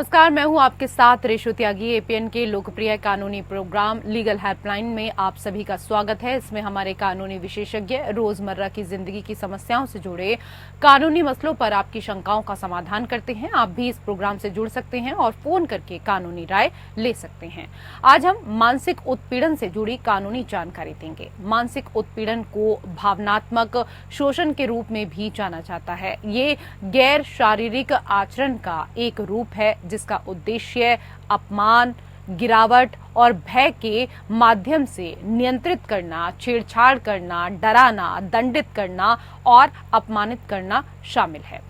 नमस्कार, मैं हूं आपके साथ रेशु त्यागी। एपीएन के लोकप्रिय कानूनी प्रोग्राम लीगल हेल्पलाइन में आप सभी का स्वागत है। इसमें हमारे कानूनी विशेषज्ञ रोजमर्रा की जिंदगी की समस्याओं से जुड़े कानूनी मसलों पर आपकी शंकाओं का समाधान करते हैं। आप भी इस प्रोग्राम से जुड़ सकते हैं और फोन करके कानूनी राय ले सकते हैं। आज हम मानसिक उत्पीड़न से जुड़ी कानूनी जानकारी देंगे। मानसिक उत्पीड़न को भावनात्मक शोषण के रूप में भी जाना जाता है। ये गैर शारीरिक आचरण का एक रूप है जिसका उद्देश्य अपमान, गिरावट और भय के माध्यम से नियंत्रित करना, छेड़छाड़ करना, डराना, दंडित करना और अपमानित करना शामिल है।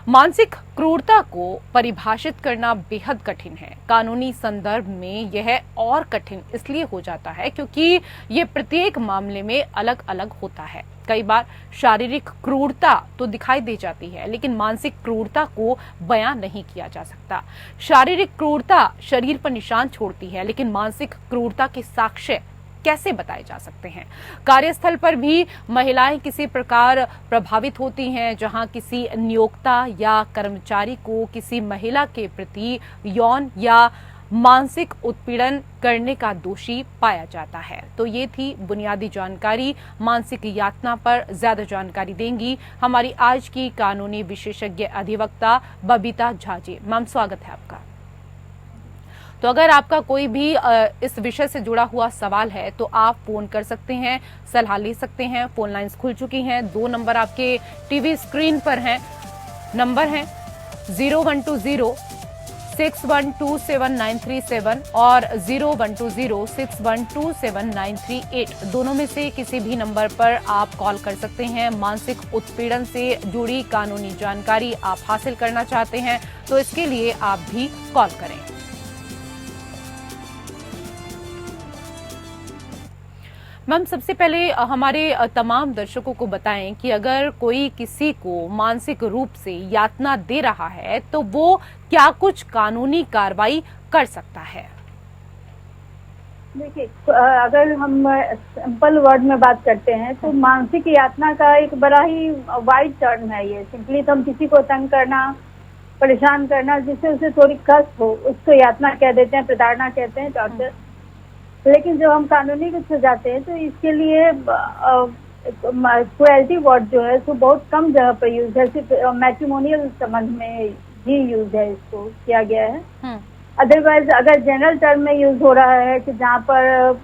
मानसिक क्रूरता को परिभाषित करना बेहद कठिन है। कानूनी संदर्भ में यह और कठिन इसलिए हो जाता है क्योंकि ये प्रत्येक मामले में अलग अलग होता है। कई बार शारीरिक क्रूरता तो दिखाई दे जाती है, लेकिन मानसिक क्रूरता को बयां नहीं किया जा सकता। शारीरिक क्रूरता शरीर पर निशान छोड़ती है, लेकिन मानसिक क्रूरता के साक्ष्य कैसे बताए जा सकते हैं? कार्यस्थल पर भी महिलाएं किसी प्रकार प्रभावित होती हैं, जहां किसी नियोक्ता या कर्मचारी को किसी महिला के प्रति यौन या मानसिक उत्पीड़न करने का दोषी पाया जाता है। तो ये थी बुनियादी जानकारी। मानसिक यातना पर ज्यादा जानकारी देंगी हमारी आज की कानूनी विशेषज्ञ अधिवक्ता बबीता झा जी। मैम, स्वागत है आपका। तो अगर आपका कोई भी इस विषय से जुड़ा हुआ सवाल है तो आप फोन कर सकते हैं, सलाह ले सकते हैं। फोन लाइंस खुल चुकी हैं। 2 नंबर आपके टीवी स्क्रीन पर हैं। नंबर है 0120-6127937 और 0120-6127938। दोनों में से किसी भी नंबर पर आप कॉल कर सकते हैं। मानसिक उत्पीड़न से जुड़ी कानूनी जानकारी आप हासिल करना चाहते हैं तो इसके लिए आप भी कॉल करें। मैम, सबसे पहले हमारे तमाम दर्शकों को बताएं कि अगर कोई किसी को मानसिक रूप से यातना दे रहा है तो वो क्या कुछ कानूनी कार्रवाई कर सकता है? देखिए, अगर हम सिंपल वर्ड में बात करते हैं तो मानसिक यातना का एक बड़ा ही वाइड टर्म है। ये सिंपली तो हम किसी को तंग करना, परेशान करना, जिससे उसे थोड़ी कष्ट हो, उसको यातना कह देते हैं, प्रताड़ना कहते हैं, टॉर्चर। लेकिन जब हम कानूनी रूप से जाते हैं तो इसके लिए क्रुएल्टी वर्ड जो है तो बहुत कम जगह पर यूज है। सिर्फ मैट्रिमोनियल संबंध में ही यूज है, इसको किया गया है। अदरवाइज अगर जनरल टर्म में यूज हो रहा है कि जहाँ पर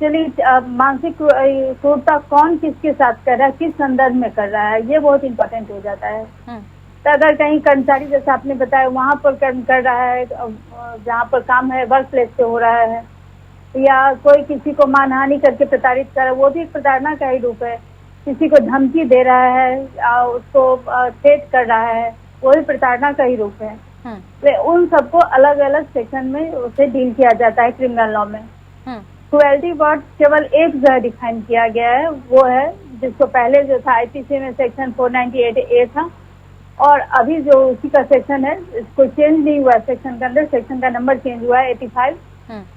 चलिए मानसिक क्रूरता कौन किसके साथ कर रहा है, किस संदर्भ में कर रहा है, ये बहुत इम्पोर्टेंट हो जाता है। तो अगर कहीं कर्मचारी, जैसे आपने बताया, वहाँ पर कर रहा है, जहाँ पर काम है, वर्क प्लेस पे हो रहा है, या कोई किसी को मानहानि करके प्रताड़ित कर रहा है, वो भी एक प्रताड़ना का ही रूप है। किसी को धमकी दे रहा है, उसको थ्रेट कर रहा है, वो भी प्रताड़ना का ही रूप है। तो उन सबको अलग अलग सेक्शन में उसे डील किया जाता है क्रिमिनल लॉ में। क्रुएल्टी वर्ड केवल एक जगह डिफाइन किया गया है, वो है जिसको पहले जो था आईपीसी में सेक्शन 498A था, और अभी जो उसी का सेक्शन है, इसको चेंज नहीं हुआ, सेक्शन के अंदर सेक्शन का नंबर चेंज हुआ है 85।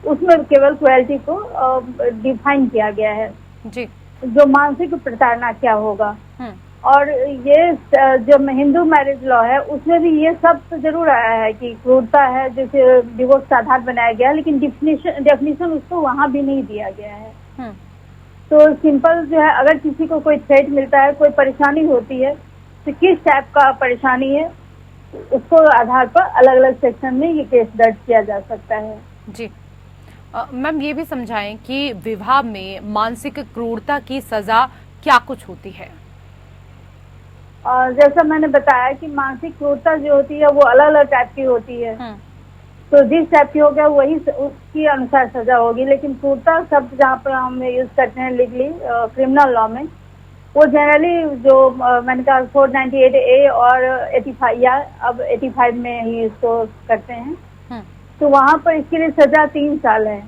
उसमें केवल क्रुएल्टी को डिफाइन किया गया है जी। जो मानसिक प्रताड़ना क्या होगा, और ये जो हिंदू मैरिज लॉ है उसमें भी ये सब तो जरूर आया है कि क्रूरता है, जैसे डिवोर्स का आधार बनाया गया है, लेकिन डेफिनेशन उसको वहाँ भी नहीं दिया गया है। तो सिंपल जो है, अगर किसी को कोई थ्रेट मिलता है, कोई परेशानी होती है, तो किस टाइप का परेशानी है, उसको आधार पर अलग अलग सेक्शन में ये केस दर्ज किया जा सकता है जी। मैम, ये भी समझाएं कि विवाह में मानसिक क्रूरता की सजा क्या कुछ होती है? जैसा मैंने बताया कि मानसिक क्रूरता जो होती है वो अलग अलग टाइप की होती है। तो जिस टाइप की हो गया वही उसकी अनुसार सजा होगी। लेकिन क्रूरता शब्द जहाँ पर हम यूज करते हैं लीगली क्रिमिनल लॉ में, वो जनरली जो मैंने कहा 498A और 85 या अब 85 में ही इसको करते हैं। तो वहाँ पर इसके लिए सजा 3 साल है।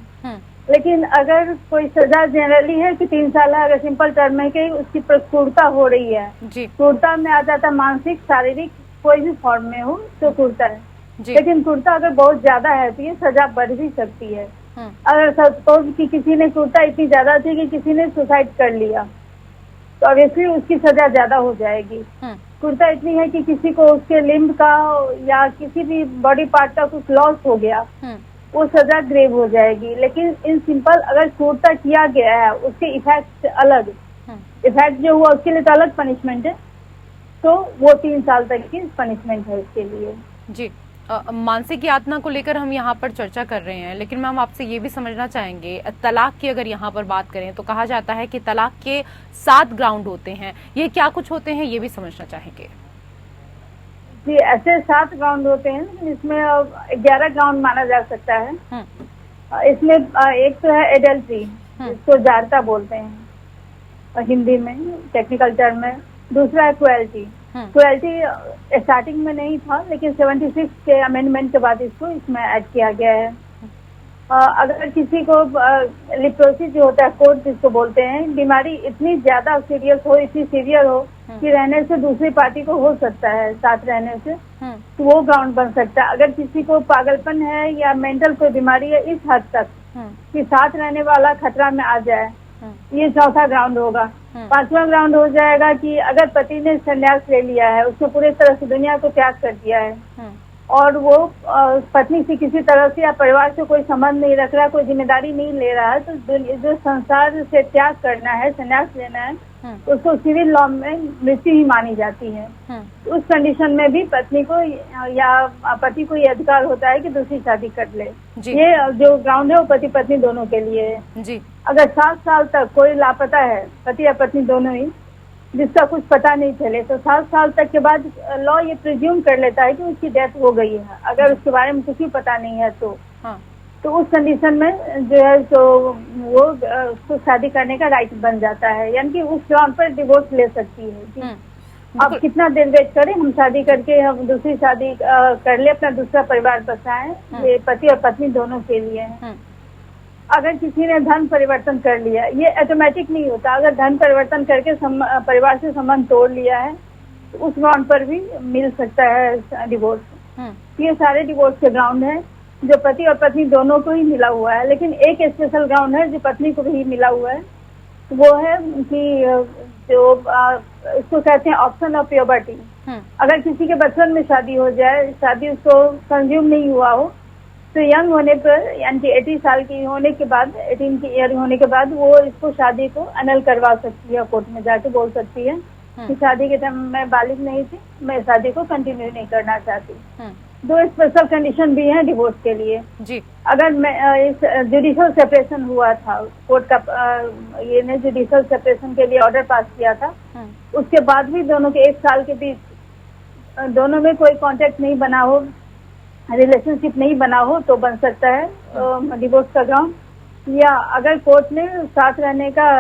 लेकिन अगर कोई सजा जनरली है कि 3 साल है, अगर सिंपल टर्म है कि उसकी क्रूरता हो रही है, क्रूरता में आ जाता है मानसिक, शारीरिक, कोई भी फॉर्म में हो तो क्रूरता है। लेकिन क्रूरता अगर बहुत ज्यादा है तो ये सजा बढ़ भी सकती है। अगर सपोज कि किसी ने क्रूरता इतनी ज्यादा थी कि किसी ने सुसाइड कर लिया, तो ऑब्वियसली उसकी सजा ज्यादा हो जाएगी। क्रूरता इतनी है कि किसी को उसके लिम्ब का या किसी भी बॉडी पार्ट का कुछ लॉस हो गया, वो सजा ग्रेव हो जाएगी। लेकिन इन सिंपल अगर क्रूरता किया गया है, उसके इफेक्ट अलग, इफेक्ट जो हुआ उसके लिए तो अलग पनिशमेंट है, तो वो 3 साल तक की पनिशमेंट है इसके लिए। जी, मानसिक यातना को लेकर हम यहाँ पर चर्चा कर रहे हैं, लेकिन मैम आपसे ये भी समझना चाहेंगे, तलाक की अगर यहाँ पर बात करें तो कहा जाता है कि तलाक के 7 ग्राउंड होते हैं, ये क्या कुछ होते हैं, ये भी समझना चाहेंगे। जी, ऐसे 7 ग्राउंड होते हैं, इसमें 11 ग्राउंड माना जा सकता है। इसमें एक तो है एडल्ट्री, जिसको जारता बोलते हैं हिंदी में, टेक्निकल टर्म में। दूसरा है क्रुएल्टी। क्रुएल्टी स्टार्टिंग में नहीं था, लेकिन 76 के अमेंडमेंट के बाद इसमें ऐड किया गया है। अगर किसी को लिप्रोसिस जो होता है, कोर्ट जिसको बोलते हैं, बीमारी इतनी ज्यादा सीरियस हो, इतनी सीवियर हो कि रहने से दूसरी पार्टी को हो सकता है, साथ रहने से, तो वो ग्राउंड बन सकता है। अगर किसी को पागलपन है या मेंटल कोई बीमारी है इस हद तक कि साथ रहने वाला खतरा में आ जाए, ये चौथा ग्राउंड होगा। 5वां ग्राउंड हो जाएगा कि अगर पति ने संन्यास ले लिया है, उसने पूरी तरह से दुनिया को त्याग कर दिया है और वो पत्नी से किसी तरह से या परिवार से कोई संबंध नहीं रख रहा, कोई जिम्मेदारी नहीं ले रहा है, तो जो संसार से त्याग करना है, संन्यास लेना है, उसको सिविल लॉ में मृत्यु ही मानी जाती है। उस कंडीशन में भी पत्नी को या पति को ये अधिकार होता है कि दूसरी शादी कर ले। ये जो ग्राउंड है वो पति पत्नी दोनों के लिए है। जी। अगर 7 साल तक कोई लापता है, पति या पत्नी दोनों ही, जिसका कुछ पता नहीं चले, तो 7 साल तक के बाद लॉ ये प्रिज्यूम कर लेता है कि उसकी डेथ हो गई है। अगर उसके बारे में कुछ भी पता नहीं है तो उस कंडीशन में जो है तो वो उसको शादी करने का राइट बन जाता है, यानी कि उस ग्राउंड पर डिवोर्स ले सकती है कि अब कितना देर वेट करें, हम शादी करके हम दूसरी शादी कर ले, अपना दूसरा परिवार बसाएं। ये पति और पत्नी दोनों के लिए है। अगर किसी ने धन परिवर्तन कर लिया, ये ऑटोमेटिक नहीं होता, अगर धन परिवर्तन करके परिवार से संबंध तोड़ लिया है तो उस ग्राउंड पर भी मिल सकता है डिवोर्स। ये सारे डिवोर्स के ग्राउंड हैं जो पति और पत्नी दोनों को ही मिला हुआ है। लेकिन एक स्पेशल ग्राउंड है जो पत्नी को भी मिला हुआ है, वो है कि जो इसको कहते हैं ऑप्शन ऑफ प्योबर्टी। अगर किसी के बचपन में शादी हो जाए, शादी उसको कंज्यूम नहीं हुआ हो, तो यंग होने पर, यानी कि 80 साल की होने के बाद, 18 की ईयर होने के बाद वो इसको शादी को अनल करवा सकती है, कोर्ट में जाके बोल सकती है कि शादी के टाइम मैं बालिग नहीं थी, मैं शादी को कंटिन्यू नहीं करना चाहती। 2 स्पेशल कंडीशन भी हैं डिवोर्स के लिए। जी। अगर मैं इस जुडिशियल सेपरेशन हुआ था, कोर्ट का ये ने जुडिशियल सेपरेशन के लिए ऑर्डर पास किया था, उसके बाद भी दोनों के 1 साल के बीच दोनों में कोई कॉन्टेक्ट नहीं बना हो, रिलेशनशिप नहीं बना हो, तो बन सकता है डिवोर्स का ग्राउंड। या अगर कोर्ट ने साथ रहने का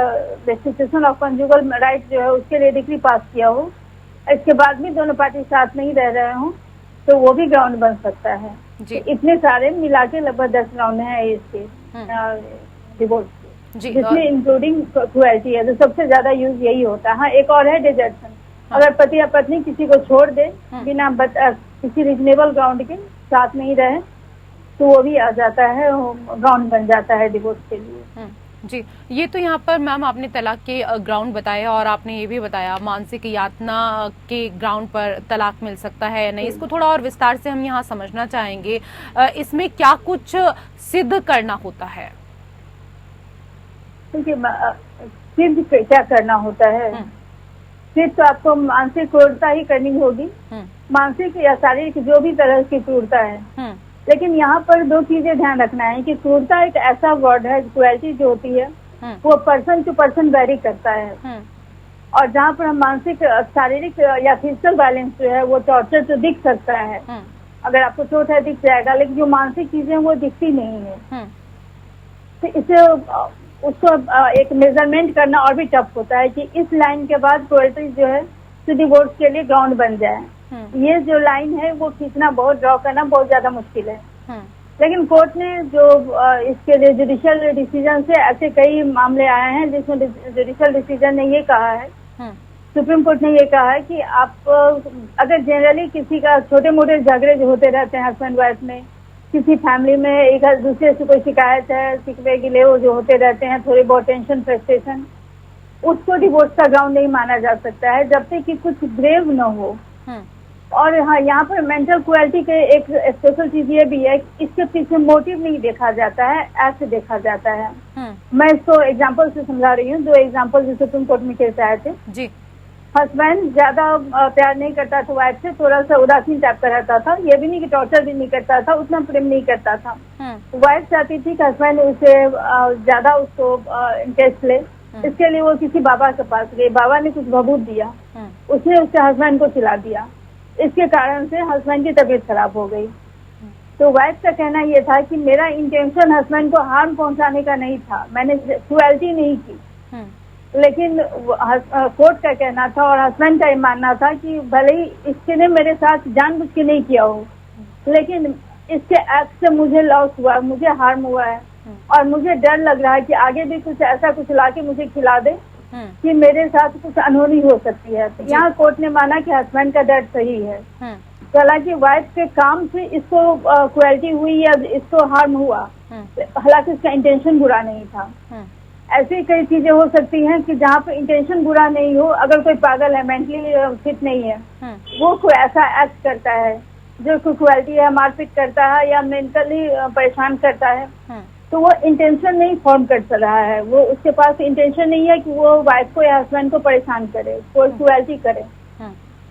रेस्ट्रिक्शन ऑफ कंजुगल राइट जो है उसके लिए डिग्री पास किया हो, इसके बाद भी दोनों पार्टी साथ नहीं रह रहे हों, तो वो भी ग्राउंड बन सकता है। इतने सारे मिला के लगभग 10 ग्राउंड है इसके डिवोर्स के, जिसमें इंक्लूडिंग क्रुएल्टी है, तो सबसे ज्यादा यूज यही होता है। हाँ, एक और है डिजर्शन। अगर पति या पत्नी किसी को छोड़ दे बिना किसी रीजनेबल ग्राउंड के, साथ नहीं रहे, तो वो भी आ जाता है, ग्राउंड बन जाता है डिवोर्स के लिए। जी, ये तो यहाँ पर मैम आपने तलाक के ग्राउंड बताया और आपने ये भी बताया मानसिक यातना के ग्राउंड पर तलाक मिल सकता है या नहीं। इसको थोड़ा और विस्तार से हम यहाँ समझना चाहेंगे, इसमें क्या कुछ सिद्ध करना होता है? सिद्ध क्या करना होता है? सिर्फ तो आपको मानसिक क्रूरता ही करनी होगी, मानसिक या शारीरिक जो भी तरह की क्रूरता है। लेकिन यहाँ पर 2 चीजें ध्यान रखना है कि क्रूरता एक ऐसा वर्ड है, क्रुएल्टी जो होती है वो पर्सन टू पर्सन वेरी करता है। और जहाँ पर हम मानसिक, शारीरिक या फिजिकल वायलेंस जो है वो टॉर्चर तो दिख सकता है, अगर आपको चोट है दिख जाएगा, लेकिन जो मानसिक चीजें वो दिखती नहीं है। तो इसे उसको एक मेजरमेंट करना और भी टफ होता है कि इस लाइन के बाद क्रुएल्टी जो है तो डिवोर्स के लिए ग्राउंड बन जाए। ये जो लाइन है वो खींचना, बहुत ड्रॉ करना बहुत ज्यादा मुश्किल है। लेकिन कोर्ट ने जो इसके लिए जुडिशियल डिसीजन से ऐसे कई मामले आए हैं जिसमें जुडिशियल डिसीजन ने ये कहा है, सुप्रीम कोर्ट ने ये कहा है कि आप अगर जनरली किसी का छोटे मोटे झगड़े जो होते रहते हैं हस्बैंड वाइफ में, किसी फैमिली में एक दूसरे से कोई शिकायत है, सिकवे गिले जो होते रहते हैं, थोड़ी बहुत टेंशन फ्रस्ट्रेशन, उसको डिवोर्स का ग्राउंड नहीं माना जा सकता है जब तक कि कुछ ग्रेव न हो। और हाँ, यहाँ पर मेंटल क्रुएल्टी के एक स्पेशल चीज ये भी है कि इसके पीछे मोटिव नहीं देखा जाता है, एक्ट देखा जाता है। मैं इसको एग्जांपल से समझा रही हूँ। 2 एग्जांपल जो सुप्रीम कोर्ट में केस आए थे जी। हस्बैंड ज्यादा प्यार नहीं करता था वाइफ से, थोड़ा सा उदासीन टाइप का रहता था। ये भी नहीं कि टॉर्चर भी नहीं करता था, उतना प्रेम नहीं करता था। वाइफ चाहती थी कि हस्बैंड उसे ज्यादा उसको इंटरेस्ट ले, इसके लिए वो किसी बाबा के पास गई। बाबा ने कुछ भभूत दिया, उसने उसके हस्बैंड को खिला दिया। इसके कारण से हस्बैंड की तबीयत खराब हो गई। तो वाइफ का कहना ये था कि मेरा इंटेंशन हस्बैंड को हार्म पहुंचाने का नहीं था, मैंने क्रुएल्टी नहीं की। लेकिन कोर्ट का कहना था और हस्बैंड का ये मानना था कि भले ही इसके ने मेरे साथ जानबूझ के नहीं किया हो, लेकिन इसके एक्ट से मुझे लॉस हुआ, मुझे हार्म हुआ है और मुझे डर लग रहा है कि आगे भी कुछ ऐसा कुछ लाके मुझे खिला दे कि मेरे साथ कुछ अनहोनी हो सकती है। तो यहाँ कोर्ट ने माना कि हस्बैंड का डर सही है। हालांकि वाइफ के काम से इसको क्रुएल्टी हुई या इसको हार्म हुआ, हालांकि इसका इंटेंशन बुरा नहीं था। ऐसी कई चीजें हो सकती हैं कि जहाँ पे इंटेंशन बुरा नहीं हो, अगर कोई पागल है, मेंटली फिट नहीं है, वो कोई ऐसा एक्ट करता है जो क्रुएल्टी है, मारपीट करता है या मेंटली परेशान करता है, तो वो इंटेंशन नहीं फॉर्म कर रहा है। वो उसके पास इंटेंशन नहीं है कि वो वाइफ को या हस्बैंड को परेशान करे, कोई क्रुएल्टी करे,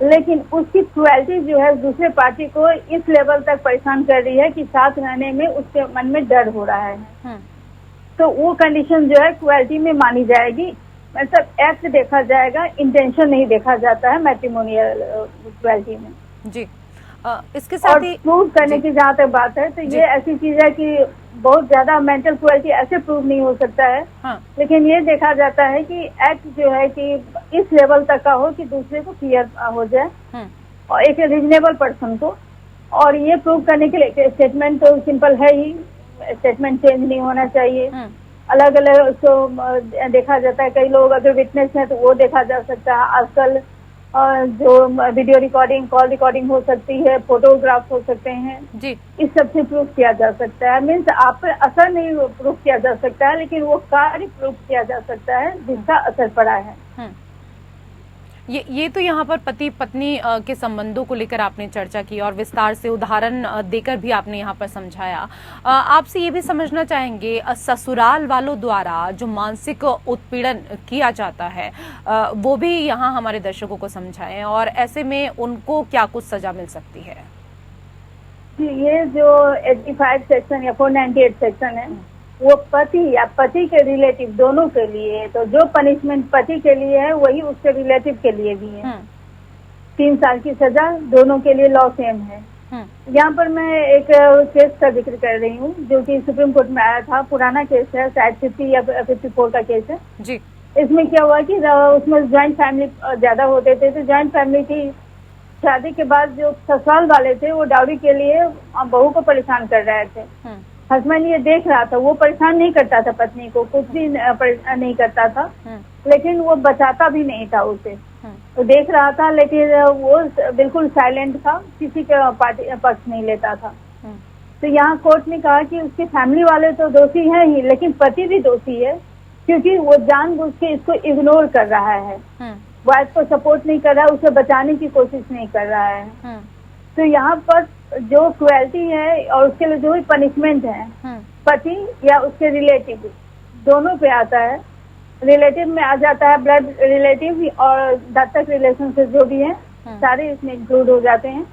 लेकिन उसकी क्रुएल्टी जो है दूसरे पार्टी को इस लेवल तक परेशान कर रही है कि साथ रहने में उसके मन में डर हो रहा है। तो वो कंडीशन जो है क्रुएल्टी में मानी जाएगी। मतलब एक्ट देखा जाएगा, इंटेंशन नहीं देखा जाता है मैट्रिमोनियल क्रुएल्टी में जी। इसके साथ ही प्रूव करने की जहाँ तक बात है, तो ये ऐसी चीज है कि बहुत ज्यादा मेंटल क्रुएल्टी ऐसे प्रूव नहीं हो सकता है। लेकिन ये देखा जाता है कि एक्ट जो है कि इस लेवल तक का हो कि दूसरे को क्लियर हो जाए और एक रीजनेबल पर्सन को। और ये प्रूव करने के लिए स्टेटमेंट तो सिंपल है ही, स्टेटमेंट चेंज नहीं होना चाहिए। अलग अलग उसको देखा जाता है, कई लोग अगर विटनेस है तो वो देखा जा सकता है। आजकल जो वीडियो रिकॉर्डिंग, कॉल रिकॉर्डिंग हो सकती है, फोटोग्राफ हो सकते हैं जी, इस सब से प्रूफ किया जा सकता है। मीन्स आप पर असर नहीं प्रूफ किया जा सकता है, लेकिन वो कार्य प्रूफ किया जा सकता है जिसका असर पड़ा है। ये तो यहाँ पर पति पत्नी के संबंधों को लेकर आपने चर्चा की और विस्तार से उदाहरण देकर भी आपने यहाँ पर समझाया। आपसे ये भी समझना चाहेंगे, ससुराल वालों द्वारा जो मानसिक उत्पीड़न किया जाता है वो भी यहाँ हमारे दर्शकों को समझाएं और ऐसे में उनको क्या कुछ सजा मिल सकती है। ये जो 85 सेक्शन या 498 सेक्शन है वो पति या पति के रिलेटिव दोनों के लिए है। तो जो पनिशमेंट पति के लिए है वही उसके रिलेटिव के लिए भी है। 3 साल की सजा दोनों के लिए लॉ सेम है। यहाँ पर मैं एक केस का जिक्र कर रही हूँ जो कि सुप्रीम कोर्ट में आया था। पुराना केस है, शायद 50 या 54 का केस है जी। इसमें क्या हुआ कि उसमें ज्वाइंट फैमिली ज्यादा होते थे, तो ज्वाइंट फैमिली की शादी के बाद जो ससुराल वाले थे वो डाउरी के लिए बहू को परेशान कर रहे थे। हस्बैंड ये देख रहा था, वो परेशान नहीं करता था पत्नी को, कुछ भी नहीं करता था, लेकिन वो बचाता भी नहीं था उसे। तो देख रहा था लेकिन वो बिल्कुल साइलेंट था, किसी का पक्ष नहीं लेता था। तो यहाँ कोर्ट ने कहा कि उसके फैमिली वाले तो दोषी हैं ही, लेकिन पति भी दोषी है क्योंकि वो जानबूझ के इसको इग्नोर कर रहा है, वाइफ को सपोर्ट नहीं कर रहा है, उसे बचाने की कोशिश नहीं कर रहा है। तो यहाँ पर जो क्रुएल्टी है और उसके लिए जो भी पनिशमेंट है पति या उसके रिलेटिव दोनों पे आता है। रिलेटिव में आ जाता है ब्लड रिलेटिव और दत्तक रिलेशन से जो भी है सारे इसमें इंक्लूड हो जाते हैं।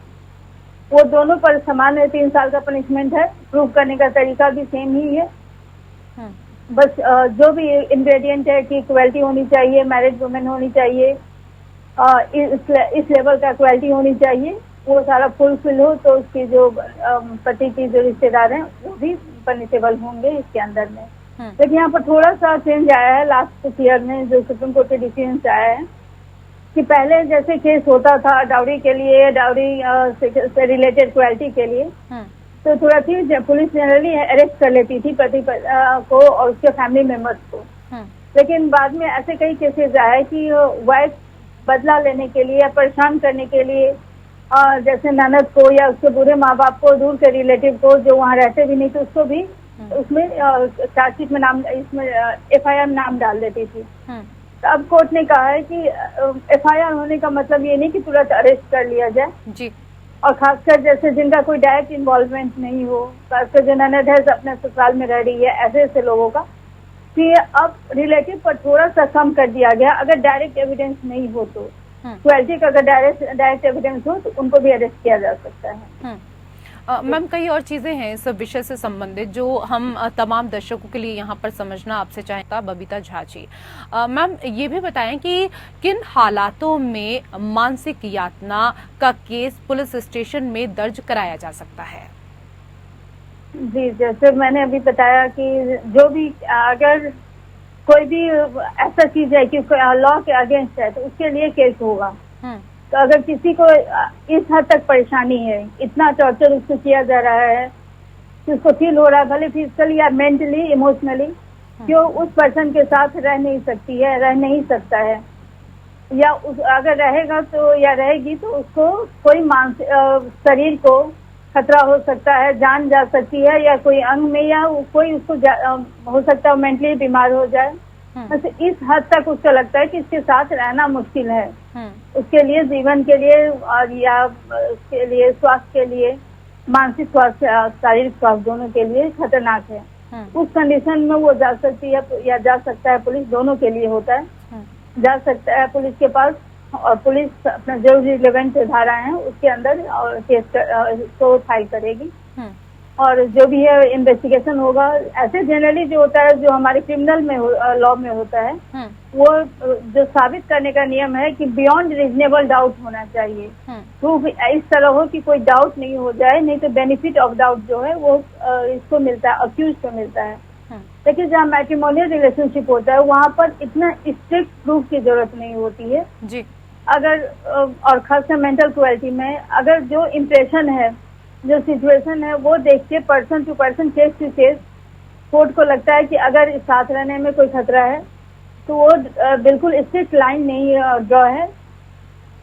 वो दोनों पर समान 3 साल का पनिशमेंट है। प्रूव करने का तरीका भी सेम ही है। बस जो भी इंग्रेडिएंट है कि क्रुएल्टी होनी चाहिए, मैरिड वुमेन होनी चाहिए, इस लेवल का क्रुएल्टी होनी चाहिए, वो सारा फुलफिल हो तो उसकी जो पति की जो रिश्तेदार हैं वो भी पनिशेबल होंगे इसके अंदर में। लेकिन यहाँ पर थोड़ा सा चेंज आया है लास्ट कुछ ईयर में, जो सुप्रीम कोर्ट के डिसीजन से आया है कि पहले जैसे केस होता था डाउरी के लिए, डाउरी से रिलेटेड क्रुएल्टी के लिए, तो थोड़ा थी पुलिस जनरली अरेस्ट कर लेती थी पति को और उसके फैमिली मेंबर्स को। लेकिन बाद में ऐसे कई केसेस आए कि वाइफ बदला लेने के लिए या परेशान करने के लिए जैसे ननद को या उसके बुरे माँ बाप को, दूर के रिलेटिव को जो वहाँ रहते भी नहीं थे उसको भी उसमें चार्जशीट में नाम, इसमें FIR नाम डाल देती थी। अब कोर्ट ने कहा है कि FIR होने का मतलब ये नहीं कि तुरंत अरेस्ट कर लिया जाए जी। और खासकर जैसे जिनका कोई डायरेक्ट इन्वॉल्वमेंट नहीं हो, खासकर जो ननद है अपने ससुराल में रह रही है, ऐसे ऐसे लोगों का कि अब रिलेटिव पर थोड़ा सा कम कर दिया गया। अगर डायरेक्ट एविडेंस नहीं हो तो क्रुएल्टी का अगर डायरेक्ट एविडेंस हो तो उनको भी अरेस्ट किया जा सकता है। मैम कई और चीजें हैं इस विषय से संबंधित जो हम तमाम दर्शकों के लिए यहाँ पर समझना आपसे चाहता बबीता झा जी। मैम ये भी बताएं कि किन हालातों में मानसिक यातना का केस पुलिस स्टेशन में दर्ज कराया जा सकता है? जी, जैसे मैंने अभी बताया कि जो भी अगर कोई भी ऐसा चीज है कि लॉ के अगेंस्ट है तो उसके लिए केस होगा। तो अगर किसी को इस हद तक परेशानी है, इतना टॉर्चर उसको किया जा रहा है कि उसको फील हो रहा है भले फिजिकली या मेंटली इमोशनली कि वो उस पर्सन के साथ रह नहीं सकती है, रह नहीं सकता है, या अगर रहेगा तो या रहेगी तो उसको कोई मानसिक शरीर को खतरा हो सकता है, जान जा सकती है, या कोई अंग में, या कोई उसको हो सकता है मेंटली बीमार हो जाए। तो इस हद तक उसको लगता है कि इसके साथ रहना मुश्किल है, उसके लिए जीवन के लिए और या उसके लिए स्वास्थ्य के लिए, मानसिक स्वास्थ्य शारीरिक स्वास्थ्य दोनों के लिए खतरनाक है। उस कंडीशन में वो जा सकती है या जा सकता है, पुलिस दोनों के लिए होता है, जा सकता है पुलिस के पास, और पुलिस अपना जो रिलेवेंट धारा है उसके अंदर और केस को फाइल करेगी और जो भी है इन्वेस्टिगेशन होगा। ऐसे जनरली जो होता है, जो हमारे क्रिमिनल में लॉ में होता है, वो जो साबित करने का नियम है कि बियॉन्ड रीजनेबल डाउट होना चाहिए। प्रूफ इस तरह हो कि कोई डाउट नहीं हो जाए, नहीं तो बेनिफिट ऑफ डाउट जो है वो इसको मिलता है, अक्यूज को मिलता है। लेकिन जहाँ मैट्रिमोनियल रिलेशनशिप होता है वहाँ पर इतना स्ट्रिक्ट प्रूफ की जरूरत नहीं होती है जी। अगर और खासकर मेंटल क्रुएल्टी में अगर जो इम्प्रेशन है, जो सिचुएशन है, वो देख के person to person, case to case court को लगता है कि अगर साथ रहने में कोई खतरा है तो वो बिल्कुल स्ट्रिक्ट लाइन नहीं ड्रॉ है,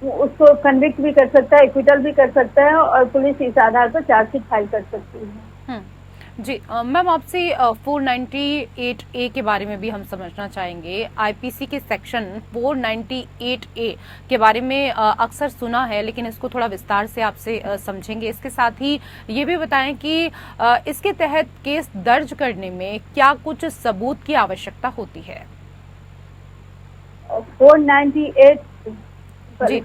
उसको कन्विक्ट भी कर सकता है, एक्विटल भी कर सकता है और पुलिस इस आधार पर चार्जशीट फाइल कर सकती है। जी मैम, आपसे 498A के बारे में भी हम समझना चाहेंगे। IPC के सेक्शन 498A के बारे में अक्सर सुना है, लेकिन इसको थोड़ा विस्तार से आपसे समझेंगे। इसके साथ ही ये भी बताएं कि इसके तहत केस दर्ज करने में क्या कुछ सबूत की आवश्यकता होती है? 498 जी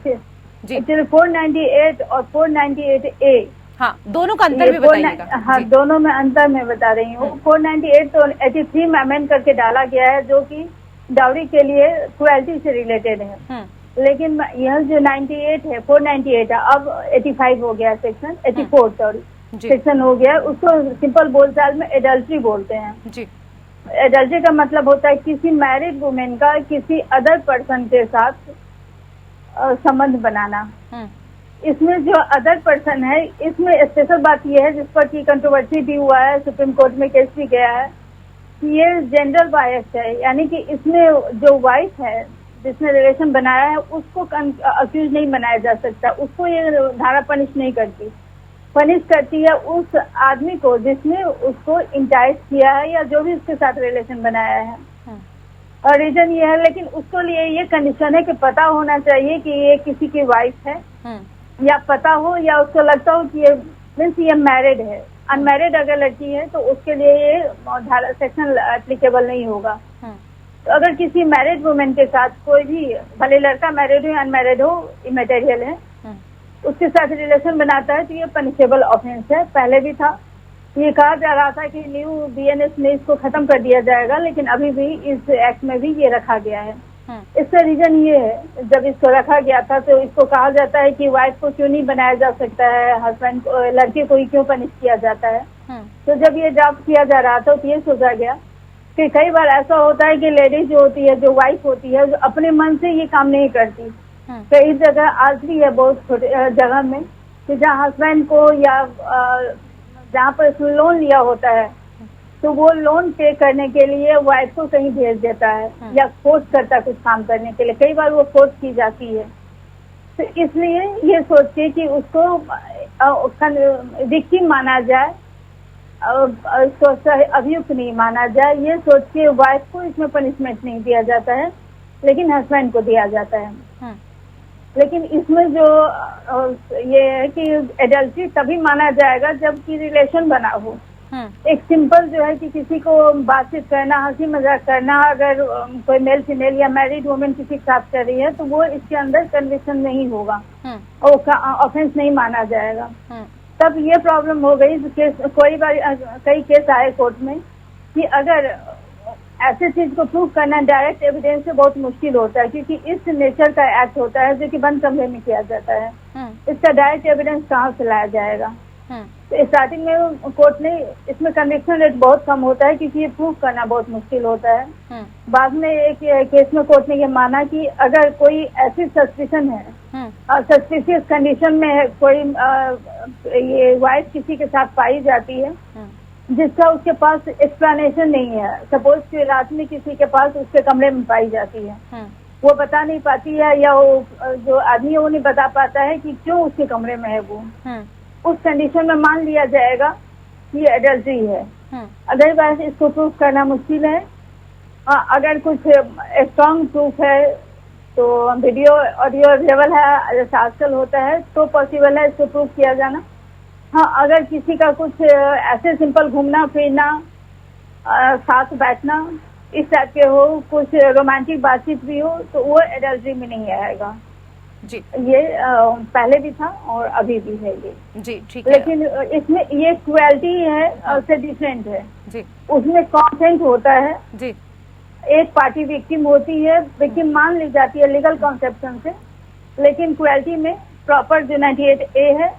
जी 498 और 498A, हाँ, दोनों का अंतर भी बताइएगा। हाँ, दोनों में अंतर मैं बता रही हूँ। 498 तो 83 में अमेंड करके डाला गया है, जो कि डाउरी के लिए क्रुएल्टी से रिलेटेड है। लेकिन यह जो 98 है, 498 है, अब 85 हो गया सेक्शन, 84 सॉरी सेक्शन हो गया। उसको सिंपल बोलचाल में एडल्ट्री बोलते हैं जी। एडल्ट्री का मतलब होता है किसी मैरिड वुमेन का किसी अदर पर्सन के साथ संबंध बनाना। इसमें जो अदर पर्सन है, इसमें स्पेशल बात यह है जिस पर की कंट्रोवर्सी भी हुआ है, सुप्रीम कोर्ट में केस भी गया है, कि ये जेंडर बायस है, यानी कि इसमें जो वाइफ है जिसने रिलेशन बनाया है उसको अक्यूज नहीं बनाया जा सकता, उसको ये धारा पनिश नहीं करती, पनिश करती है उस आदमी को जिसने उसको इंटाइस किया है या जो भी उसके साथ रिलेशन बनाया है। और रीजन ये है, लेकिन उसको लिए ये कंडीशन है कि पता होना चाहिए कि ये किसी की वाइफ है, या पता हो या उसको लगता हो कि ये मीन्स ये मैरिड है। अनमैरिड अगर लड़की है तो उसके लिए ये धारा सेक्शन एप्लीकेबल नहीं होगा। तो अगर किसी मैरिड वुमेन के साथ कोई भी, भले लड़का मैरिड हो अनमैरिड हो, इमैटेरियल है, उसके साथ रिलेशन बनाता है तो ये पनिशेबल ऑफेंस है। पहले भी था, ये कहा जा रहा था कि न्यू BNS में इसको खत्म कर दिया जाएगा, लेकिन अभी भी इस एक्ट में भी ये रखा गया है। इसका रीजन ये है, जब इसको रखा गया था तो इसको कहा जाता है कि वाइफ को क्यों नहीं बनाया जा सकता है, हस्बैंड को, लड़के को ही क्यों पनिश किया जाता है। तो जब ये ड्राफ्ट किया जा रहा था तो ये सोचा गया कि कई बार ऐसा होता है कि लेडीज जो होती है, जो वाइफ होती है, जो अपने मन से ये काम नहीं करती। कई जगह आज भी है, बहुत छोटे जगह में, कि जहाँ हस्बैंड को या जहाँ पर लोन लिया होता है तो वो लोन पे करने के लिए वाइफ को कहीं भेज देता है या फोर्स करता है कुछ काम करने के लिए। कई बार वो फोर्स की जाती है, तो इसलिए ये सोच के कि उसको विक्टिम माना जाए, उसको अभियुक्त नहीं माना जाए, ये सोच के वाइफ को इसमें पनिशमेंट नहीं दिया जाता है। लेकिन हस्बैंड को दिया जाता है। लेकिन इसमें जो ये है कि एडल्ट्री तभी माना जाएगा जबकि रिलेशन बना हो। एक सिंपल जो है कि किसी को बातचीत करना, हंसी मजाक करना, अगर कोई मेल फीमेल या मैरिड वुमेन किसी के साथ कर रही है तो वो इसके अंदर कन्विक्शन नहीं होगा और ऑफेंस नहीं माना जाएगा। तब ये प्रॉब्लम हो गई कई केस आए कोर्ट में कि अगर ऐसे चीज को प्रूव करना डायरेक्ट एविडेंस से बहुत मुश्किल होता है, क्योंकि इस नेचर का एक्ट होता है जो कि बंद कमरे में किया जाता है। इसका डायरेक्ट एविडेंस कहाँ से लाया जाएगा? तो स्टार्टिंग में कोर्ट ने इसमें कन्विक्शन रेट बहुत कम होता है क्योंकि ये प्रूव करना बहुत मुश्किल होता है। बाद में एक केस में कोर्ट ने ये माना कि अगर कोई ऐसी सस्पिशन है और सस्पिशियस कंडीशन में है, कोई ये वाइफ किसी के साथ पाई जाती है जिसका उसके पास एक्सप्लेनेशन नहीं है, सपोज कि रात में किसी के पास उसके कमरे में पाई जाती है, वो बता नहीं पाती है या वो जो आदमी है वो नहीं बता पाता है कि क्यों उसके कमरे में है वो, उस कंडीशन में मान लिया जाएगा कि एडल्ट्री है। अदरवाइज इसको प्रूफ करना मुश्किल है। अगर कुछ स्ट्रॉन्ग प्रूफ है तो वीडियो ऑडियो अवेलेबल है जैसा आजकल होता है तो पॉसिबल है इसको प्रूफ किया जाना। हाँ, अगर किसी का कुछ ऐसे सिंपल घूमना फिरना, साथ बैठना इस टाइप के हो, कुछ रोमांटिक बातचीत भी हो तो वो एडल्ट्री में नहीं आएगा जी। ये पहले भी था और अभी भी है ये जी, ठीक है। लेकिन इसमें ये क्रुएल्टी है उससे डिफरेंट है जी। उसमें कॉन्सेंट होता है जी। एक पार्टी विक्टिम होती है, विक्टिम मान ली जाती है लीगल कॉन्सेप्शन से, लेकिन क्रुएल्टी में प्रॉपर जो 98A है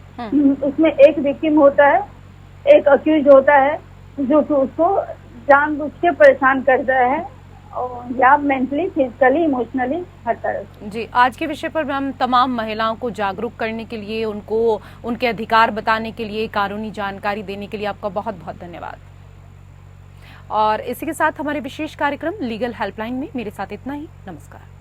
उसमें एक विक्टिम होता है, एक अक्यूज होता है जो कि उसको जानबूझ के परेशान करता है और या मेंटली, फिजिकली, इमोशनली हर तरह से। जी, आज के विषय पर हम तमाम महिलाओं को जागरूक करने के लिए, उनको उनके अधिकार बताने के लिए, कानूनी जानकारी देने के लिए आपका बहुत बहुत धन्यवाद। और इसी के साथ हमारे विशेष कार्यक्रम लीगल हेल्पलाइन में मेरे साथ इतना ही। नमस्कार।